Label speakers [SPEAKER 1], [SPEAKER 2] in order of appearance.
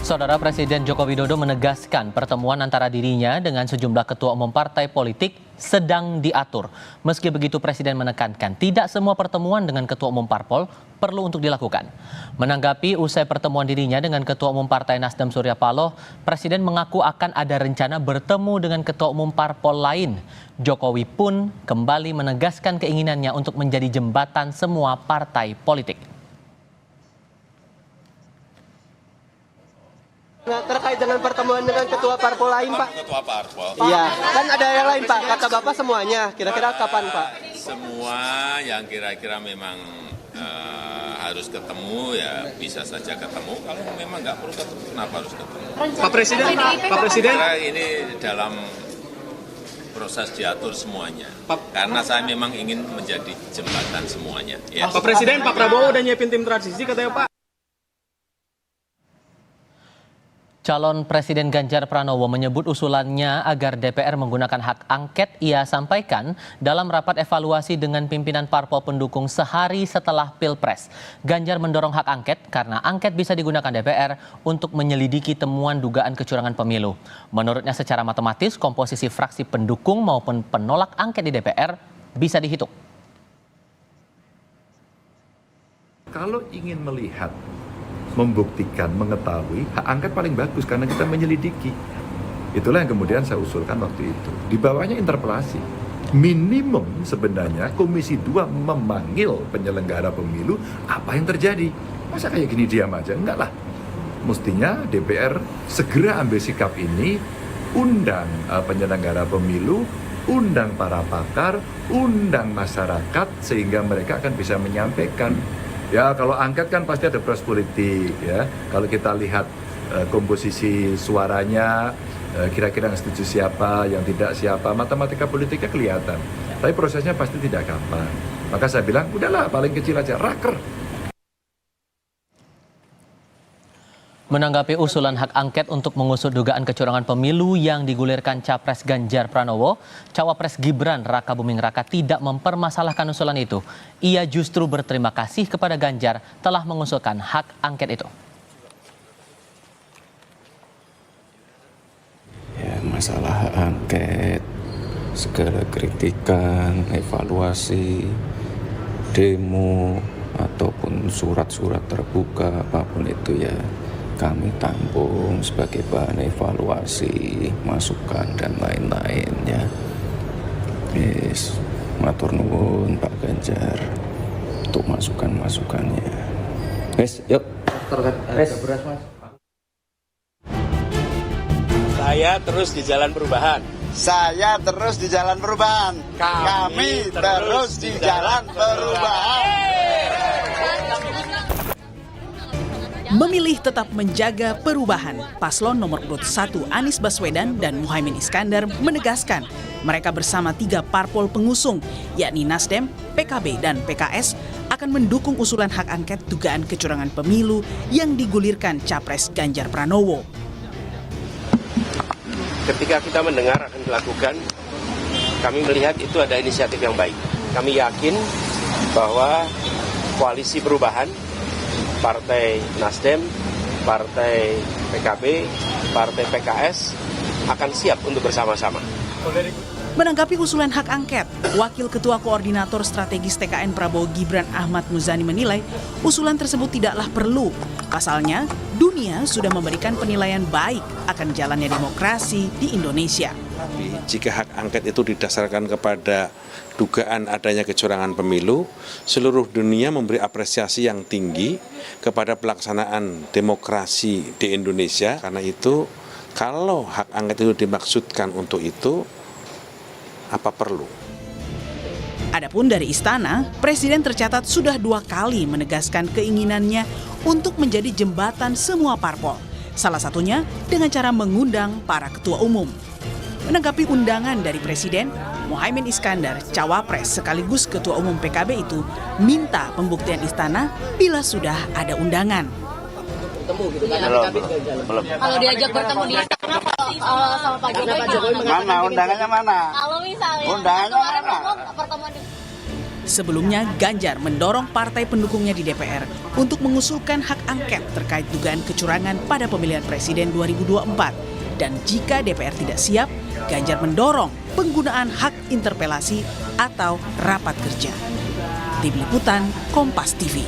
[SPEAKER 1] Saudara Presiden Joko Widodo menegaskan pertemuan antara dirinya dengan sejumlah ketua umum partai politik sedang diatur. Meski begitu, Presiden menekankan tidak semua pertemuan dengan ketua umum parpol perlu untuk dilakukan. Menanggapi usai pertemuan dirinya dengan ketua umum Partai Nasdem Surya Paloh, Presiden mengaku akan ada rencana bertemu dengan ketua umum parpol lain. Jokowi pun kembali menegaskan keinginannya untuk menjadi jembatan semua partai politik.
[SPEAKER 2] Terkait dengan pertemuan dengan ketua parpol lain, Pak?
[SPEAKER 3] Ketua parpol?
[SPEAKER 2] Iya, kan ada yang lain, Pak. Kata Bapak semuanya. Kira-kira kapan, Pak?
[SPEAKER 3] Semua yang kira-kira memang harus ketemu, ya bisa saja ketemu. Kalau memang nggak perlu ketemu, kenapa harus ketemu?
[SPEAKER 4] Pak Presiden.
[SPEAKER 3] Saya ini dalam proses diatur semuanya. Karena saya memang ingin menjadi jembatan semuanya. Ya.
[SPEAKER 4] Pak Presiden, Pak Prabowo udah nyiapin tim transisi katanya, Pak.
[SPEAKER 1] Calon Presiden Ganjar Pranowo menyebut usulannya agar DPR menggunakan hak angket ia sampaikan dalam rapat evaluasi dengan pimpinan parpol pendukung sehari setelah Pilpres. Ganjar mendorong hak angket karena angket bisa digunakan DPR untuk menyelidiki temuan dugaan kecurangan pemilu. Menurutnya secara matematis komposisi fraksi pendukung maupun penolak angket di DPR bisa dihitung.
[SPEAKER 5] Kalau ingin melihat, membuktikan, mengetahui, hak angket paling bagus karena kita menyelidiki. Itulah yang kemudian saya usulkan waktu itu. Di bawahnya interpelasi. Minimum sebenarnya Komisi 2 memanggil penyelenggara pemilu, apa yang terjadi? Masa kayak gini diam aja? Enggak lah. Mestinya DPR segera ambil sikap ini, undang penyelenggara pemilu, undang para pakar, undang masyarakat, sehingga mereka akan bisa menyampaikan. Ya, kalau angket kan pasti ada proses politik, ya. Kalau kita lihat komposisi suaranya, kira-kira yang setuju siapa, yang tidak siapa, matematika politiknya kelihatan. Tapi prosesnya pasti tidak gampang. Maka saya bilang, udahlah paling kecil aja, raker.
[SPEAKER 1] Menanggapi usulan hak angket untuk mengusut dugaan kecurangan pemilu yang digulirkan Capres Ganjar Pranowo, Cawapres Gibran Raka Buming Raka tidak mempermasalahkan usulan itu. Ia justru berterima kasih kepada Ganjar telah mengusulkan hak angket itu.
[SPEAKER 6] Ya, masalah hak angket, segala kritikan, evaluasi, demo, ataupun surat-surat terbuka, apapun itu ya kami tampung sebagai bahan evaluasi, masukan dan lain-lain ya. Yes, matur nuwun Pak Ganjar untuk masukan-masukannya. Yes, yuk.
[SPEAKER 2] Beras, Mas.
[SPEAKER 7] Saya terus di jalan perubahan.
[SPEAKER 8] Saya terus di jalan perubahan. Kami terus di jalan perubahan.
[SPEAKER 9] Memilih tetap menjaga perubahan, Paslon nomor urut 1 Anies Baswedan dan Muhaimin Iskandar menegaskan mereka bersama 3 parpol pengusung, yakni Nasdem, PKB, dan PKS, akan mendukung usulan hak angket dugaan kecurangan pemilu yang digulirkan Capres Ganjar Pranowo.
[SPEAKER 7] Ketika kita mendengar akan dilakukan, kami melihat itu ada inisiatif yang baik. Kami yakin bahwa koalisi perubahan, Partai Nasdem, Partai PKB, Partai PKS akan siap untuk bersama-sama.
[SPEAKER 9] Menanggapi usulan hak angket, Wakil Ketua Koordinator Strategis TKN Prabowo Gibran Ahmad Muzani menilai usulan tersebut tidaklah perlu. Pasalnya, dunia sudah memberikan penilaian baik akan jalannya demokrasi di Indonesia.
[SPEAKER 10] Jika hak angket itu didasarkan kepada dugaan adanya kecurangan pemilu, seluruh dunia memberi apresiasi yang tinggi kepada pelaksanaan demokrasi di Indonesia. Karena itu, kalau hak angket itu dimaksudkan untuk itu, apa perlu?
[SPEAKER 9] Adapun dari Istana, Presiden tercatat sudah 2 kali menegaskan keinginannya untuk menjadi jembatan semua parpol. Salah satunya dengan cara mengundang para ketua umum. Menanggapi undangan dari Presiden, Muhaimin Iskandar, Cawapres sekaligus Ketua Umum PKB itu minta pembuktian Istana bila sudah ada undangan.
[SPEAKER 8] Belum.
[SPEAKER 11] Kalau diajak bertemu di Istana sama Pak Jokowi,
[SPEAKER 8] Mana undangannya mana?
[SPEAKER 11] Kalau misalnya
[SPEAKER 8] undangannya mana?
[SPEAKER 11] pertemuan di
[SPEAKER 9] Sebelumnya, Ganjar mendorong partai pendukungnya di DPR untuk mengusulkan hak angket terkait dugaan kecurangan pada pemilihan presiden 2024. Dan jika DPR tidak siap, Ganjar mendorong penggunaan hak interpelasi atau rapat kerja. Tim Liputan, Kompas TV.